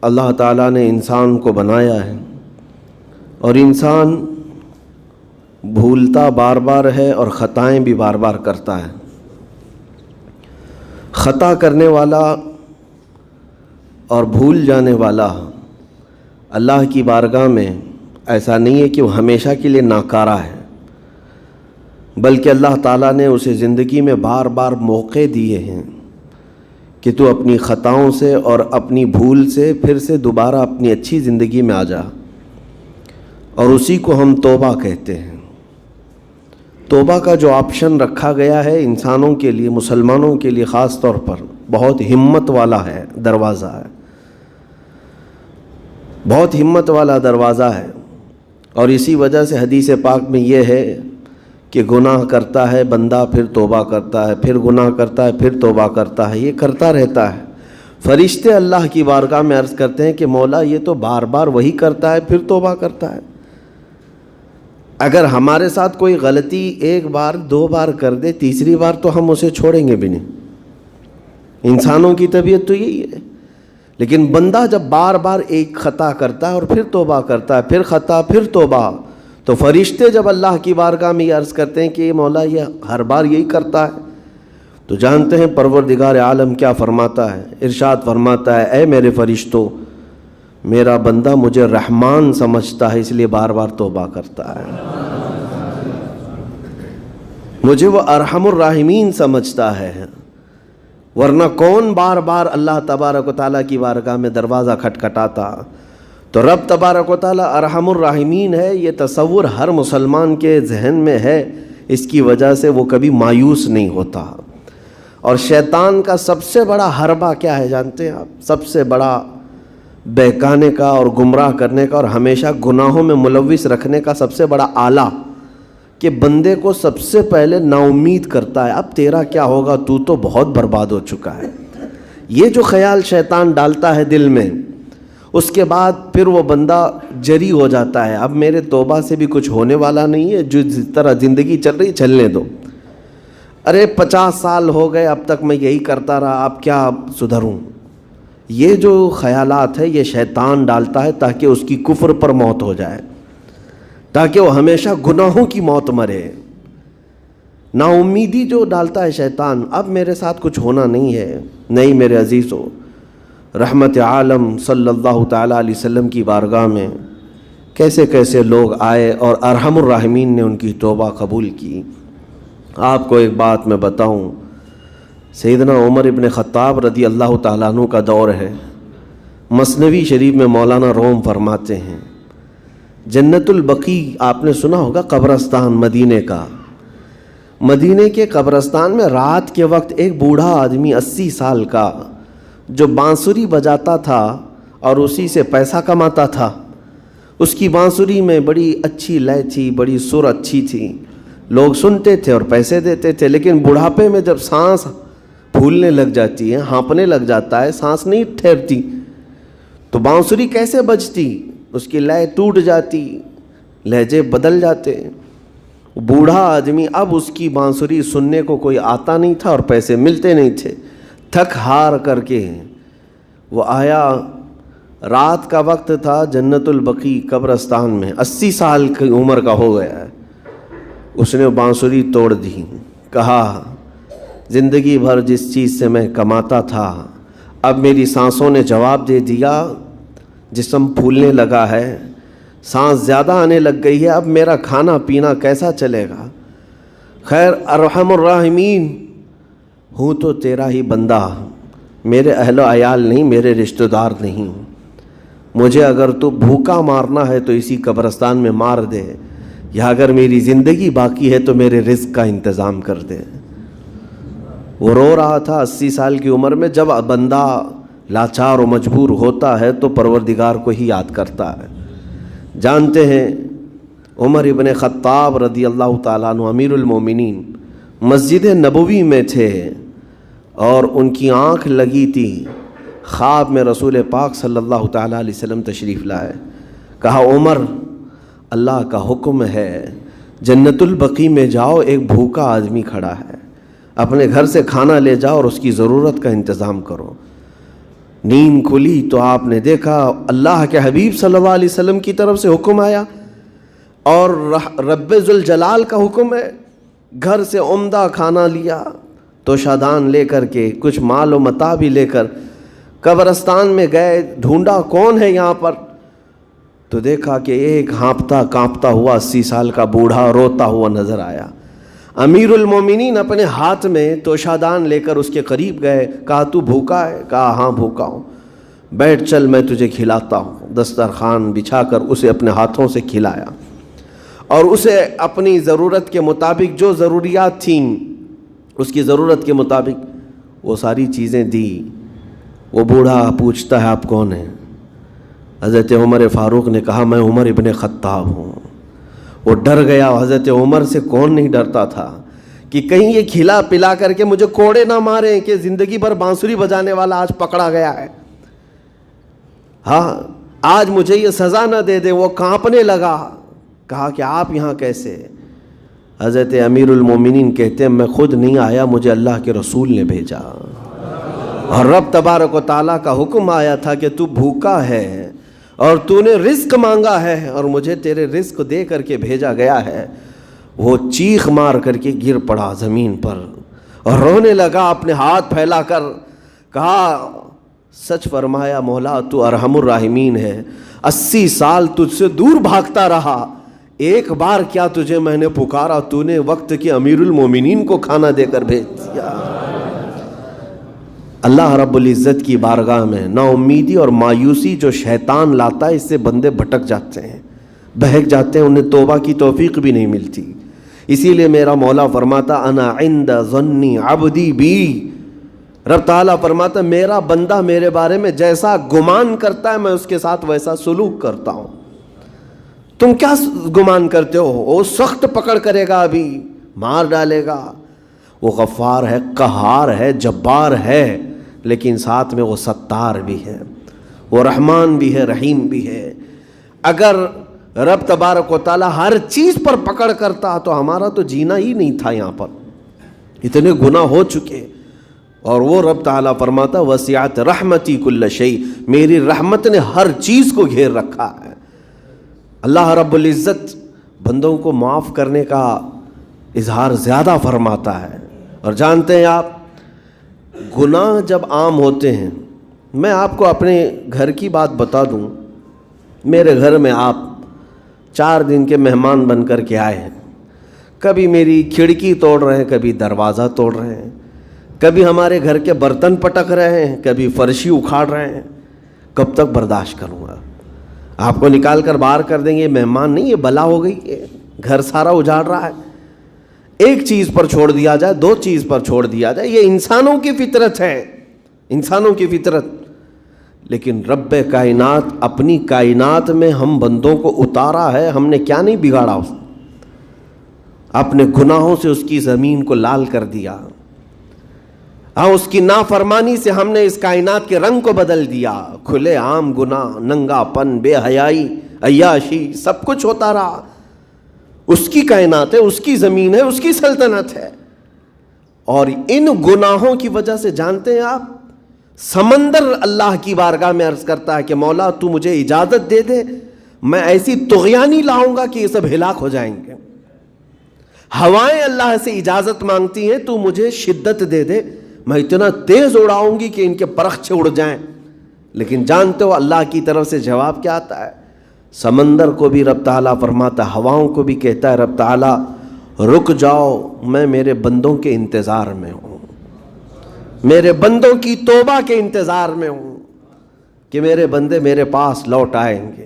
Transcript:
اللہ تعالیٰ نے انسان کو بنایا ہے اور انسان بھولتا بار بار ہے اور خطائیں بھی بار بار کرتا ہے۔ خطا کرنے والا اور بھول جانے والا اللہ کی بارگاہ میں ایسا نہیں ہے کہ وہ ہمیشہ کے لیے ناکارہ ہے، بلکہ اللہ تعالیٰ نے اسے زندگی میں بار بار موقع دیے ہیں کہ تو اپنی خطاؤں سے اور اپنی بھول سے پھر سے دوبارہ اپنی اچھی زندگی میں آ جا، اور اسی کو ہم توبہ کہتے ہیں۔ توبہ کا جو آپشن رکھا گیا ہے انسانوں کے لیے، مسلمانوں کے لیے خاص طور پر، بہت ہمت والا ہے دروازہ ہے، بہت ہمت والا دروازہ ہے۔ اور اسی وجہ سے حدیث پاک میں یہ ہے کہ گناہ کرتا ہے بندہ، پھر توبہ کرتا ہے، پھر گناہ کرتا ہے، پھر توبہ کرتا ہے، یہ کرتا رہتا ہے۔ فرشتے اللہ کی بارگاہ میں عرض کرتے ہیں کہ مولا یہ تو بار بار وہی کرتا ہے، پھر توبہ کرتا ہے۔ اگر ہمارے ساتھ کوئی غلطی ایک بار دو بار کر دے، تیسری بار تو ہم اسے چھوڑیں گے بھی نہیں۔ انسانوں کی طبیعت تو یہی ہے، لیکن بندہ جب بار بار ایک خطا کرتا ہے اور پھر توبہ کرتا ہے، پھر خطا پھر توبہ، تو فرشتے جب اللہ کی بارگاہ میں یہ عرض کرتے ہیں کہ مولا یہ ہر بار یہی کرتا ہے، تو جانتے ہیں پروردگار عالم کیا فرماتا ہے؟ ارشاد فرماتا ہے اے میرے فرشتوں، میرا بندہ مجھے رحمان سمجھتا ہے اس لیے بار بار توبہ کرتا ہے، مجھے وہ ارحم الراحمین سمجھتا ہے، ورنہ کون بار بار اللہ تبارک و تعالیٰ کی بارگاہ میں دروازہ کھٹکھٹاتا؟ تو رب تبارک و تعالیٰ ارحم الراحمین ہے، یہ تصور ہر مسلمان کے ذہن میں ہے، اس کی وجہ سے وہ کبھی مایوس نہیں ہوتا۔ اور شیطان کا سب سے بڑا حربہ کیا ہے جانتے ہیں آپ؟ سب سے بڑا بہکانے کا اور گمراہ کرنے کا اور ہمیشہ گناہوں میں ملوث رکھنے کا سب سے بڑا آلہ، کہ بندے کو سب سے پہلے نا امید کرتا ہے، اب تیرا کیا ہوگا، تو بہت برباد ہو چکا ہے۔ یہ جو خیال شیطان ڈالتا ہے دل میں، اس کے بعد پھر وہ بندہ جری ہو جاتا ہے، اب میرے توبہ سے بھی کچھ ہونے والا نہیں ہے، جو جس طرح زندگی چل رہی چلنے دو، ارے 50 سال ہو گئے اب تک میں یہی کرتا رہا، اب کیا سدھروں۔ یہ جو خیالات ہے یہ شیطان ڈالتا ہے تاکہ اس کی کفر پر موت ہو جائے، تاکہ وہ ہمیشہ گناہوں کی موت مرے۔ نا امیدی جو ڈالتا ہے شیطان، اب میرے ساتھ کچھ ہونا نہیں ہے۔ نہیں میرے عزیزو، رحمت عالم صلی اللہ تعالیٰ علیہ وسلم کی بارگاہ میں کیسے کیسے لوگ آئے اور ارحم الراحمین نے ان کی توبہ قبول کی۔ آپ کو ایک بات میں بتاؤں، سیدنا عمر ابن خطاب رضی اللہ تعالیٰ عنہ کا دور ہے۔ مثنوی شریف میں مولانا روم فرماتے ہیں جنت البقیع، آپ نے سنا ہوگا قبرستان مدینے کا، مدینے کے قبرستان میں رات کے وقت ایک بوڑھا آدمی 80 سال کا جو بانسری بجاتا تھا اور اسی سے پیسہ کماتا تھا، اس کی بانسری میں بڑی اچھی لے تھی، بڑی سر اچھی تھی، لوگ سنتے تھے اور پیسے دیتے تھے، لیکن بڑھاپے میں جب سانس پھولنے لگ جاتی ہے، ہانپنے لگ جاتا ہے، سانس نہیں ٹھہرتی، تو بانسری کیسے بجتی؟ اس کی لے ٹوٹ جاتی، لہجے بدل جاتے۔ بوڑھا آدمی، اب اس کی بانسری سننے کو کوئی آتا نہیں تھا اور پیسے ملتے نہیں تھے، تھک ہار کر کے وہ آیا، رات کا وقت تھا، جنت البقیع قبرستان میں، 80 سال کی عمر کا ہو گیا ہے، اس نے بانسری توڑ دی، کہا زندگی بھر جس چیز سے میں کماتا تھا اب میری سانسوں نے جواب دے دیا، جسم پھولنے لگا ہے، سانس زیادہ آنے لگ گئی ہے، اب میرا کھانا پینا کیسا چلے گا؟ خیر ارحم الراحمین ہوں تو تیرا ہی بندہ، میرے اہل و عیال نہیں، میرے رشتہ دار نہیں، مجھے اگر تو بھوکا مارنا ہے تو اسی قبرستان میں مار دے، یا اگر میری زندگی باقی ہے تو میرے رزق کا انتظام کر دے۔ وہ رو رہا تھا 80 سال کی عمر میں۔ جب بندہ لاچار و مجبور ہوتا ہے تو پروردگار کو ہی یاد کرتا ہے۔ جانتے ہیں عمر ابن خطاب رضی اللہ تعالیٰ عنہ امیر المومنین مسجد نبوی میں تھے اور ان کی آنکھ لگی تھی، خواب میں رسول پاک صلی اللہ تعالیٰ علیہ وسلم تشریف لائے، کہا عمر اللہ کا حکم ہے جنت البقیع میں جاؤ، ایک بھوکا آدمی کھڑا ہے، اپنے گھر سے کھانا لے جاؤ اور اس کی ضرورت کا انتظام کرو۔ نیند کھلی تو آپ نے دیکھا اللہ کے حبیب صلی اللہ علیہ وسلم کی طرف سے حکم آیا اور رب ذوالجلال کا حکم ہے. گھر سے عمدہ کھانا لیا تو شادان لے کر کے کچھ مال و متاع بھی لے کر قبرستان میں گئے. ڈھونڈا کون ہے یہاں پر, تو دیکھا کہ ایک ہانپتا کانپتا ہوا 80 سال کا بوڑھا روتا ہوا نظر آیا. امیر المومنین اپنے ہاتھ میں توشادان لے کر اس کے قریب گئے. کہا تو بھوکا ہے؟ کہا ہاں بھوکا ہوں. بیٹھ چل میں تجھے کھلاتا ہوں. دسترخوان بچھا کر اسے اپنے ہاتھوں سے کھلایا اور اسے اپنی ضرورت کے مطابق جو ضروریات تھیں اس کی ضرورت کے مطابق وہ ساری چیزیں دی. وہ بوڑھا پوچھتا ہے آپ کون ہیں؟ حضرت عمر فاروق نے کہا میں عمر ابن خطاب ہوں. وہ ڈر گیا. حضرت عمر سے کون نہیں ڈرتا تھا کہ کہیں یہ کھلا پلا کر کے مجھے کوڑے نہ ماریں کہ زندگی بھر بانسری بجانے والا آج پکڑا گیا ہے, ہاں آج مجھے یہ سزا نہ دے دے. وہ کانپنے لگا. کہا کہ آپ یہاں کیسے؟ حضرت امیر المومنین کہتے ہیں میں خود نہیں آیا, مجھے اللہ کے رسول نے بھیجا اور رب تبارک و تعالیٰ کا حکم آیا تھا کہ تو بھوکا ہے اور تو نے رزق مانگا ہے اور مجھے تیرے رزق دے کر کے بھیجا گیا ہے. وہ چیخ مار کر کے گر پڑا زمین پر اور رونے لگا اپنے ہاتھ پھیلا کر. کہا سچ فرمایا مولا تو ارحم الراحمین ہے. 80 سال تجھ سے دور بھاگتا رہا, ایک بار کیا تجھے میں نے پکارا, تو نے وقت کے امیر المومنین کو کھانا دے کر بھیج دیا. اللہ رب العزت کی بارگاہ میں نا امیدی اور مایوسی جو شیطان لاتا ہے اس سے بندے بھٹک جاتے ہیں, بہک جاتے ہیں, انہیں توبہ کی توفیق بھی نہیں ملتی. اسی لیے میرا مولا فرماتا انا عند ظن عبدی بی. رب تعالیٰ فرماتا میرا بندہ میرے بارے میں جیسا گمان کرتا ہے میں اس کے ساتھ ویسا سلوک کرتا ہوں. تم کیا گمان کرتے ہو؟ وہ سخت پکڑ کرے گا, ابھی مار ڈالے گا. وہ غفار ہے, قہار ہے, جبار ہے, لیکن ساتھ میں وہ ستار بھی ہے, وہ رحمان بھی ہے, رحیم بھی ہے. اگر رب تبارک و تعالیٰ ہر چیز پر پکڑ کرتا تو ہمارا تو جینا ہی نہیں تھا. یہاں پر اتنے گناہ ہو چکے. اور وہ رب تعالیٰ فرماتا وسعت رحمتی کل شیء, میری رحمت نے ہر چیز کو گھیر رکھا ہے. اللہ رب العزت بندوں کو معاف کرنے کا اظہار زیادہ فرماتا ہے. اور جانتے ہیں آپ گناہ جب عام ہوتے ہیں, میں آپ کو اپنے گھر کی بات بتا دوں. میرے گھر میں آپ 4 دن کے مہمان بن کر کے آئے ہیں. کبھی میری کھڑکی توڑ رہے ہیں, کبھی دروازہ توڑ رہے ہیں, کبھی ہمارے گھر کے برتن پٹک رہے ہیں, کبھی فرشی اکھاڑ رہے ہیں. کب تک برداشت کروں گا؟ آپ کو نکال کر باہر کر دیں گے. مہمان نہیں, یہ بلا ہو گئی, یہ گھر سارا اجاڑ رہا ہے. ایک چیز پر چھوڑ دیا جائے, 2 چیز پر چھوڑ دیا جائے, یہ انسانوں کی فطرت ہے, انسانوں کی فطرت. لیکن رب کائنات اپنی کائنات میں ہم بندوں کو اتارا ہے, ہم نے کیا نہیں بگاڑا اس اپنے گناہوں سے اس کی زمین کو لال کر دیا. ہاں اس کی نافرمانی سے ہم نے اس کائنات کے رنگ کو بدل دیا. کھلے عام گناہ, ننگا پن, بے حیائی, عیاشی, سب کچھ ہوتا رہا. اس کی کائنات ہے, اس کی زمین ہے, اس کی سلطنت ہے. اور ان گناہوں کی وجہ سے جانتے ہیں آپ سمندر اللہ کی بارگاہ میں عرض کرتا ہے کہ مولا تو مجھے اجازت دے دے, میں ایسی طغیانی لاؤں گا کہ یہ سب ہلاک ہو جائیں گے. ہوائیں اللہ سے اجازت مانگتی ہیں تو مجھے شدت دے دے, میں اتنا تیز اڑاؤں گی کہ ان کے پرخچے اڑ جائیں. لیکن جانتے ہو اللہ کی طرف سے جواب کیا آتا ہے؟ سمندر کو بھی رب تعالیٰ فرماتا ہے, ہواؤں کو بھی کہتا ہے رب تعالیٰ رک جاؤ, میں میرے بندوں کے انتظار میں ہوں, میرے بندوں کی توبہ کے انتظار میں ہوں کہ میرے بندے میرے پاس لوٹ آئیں گے.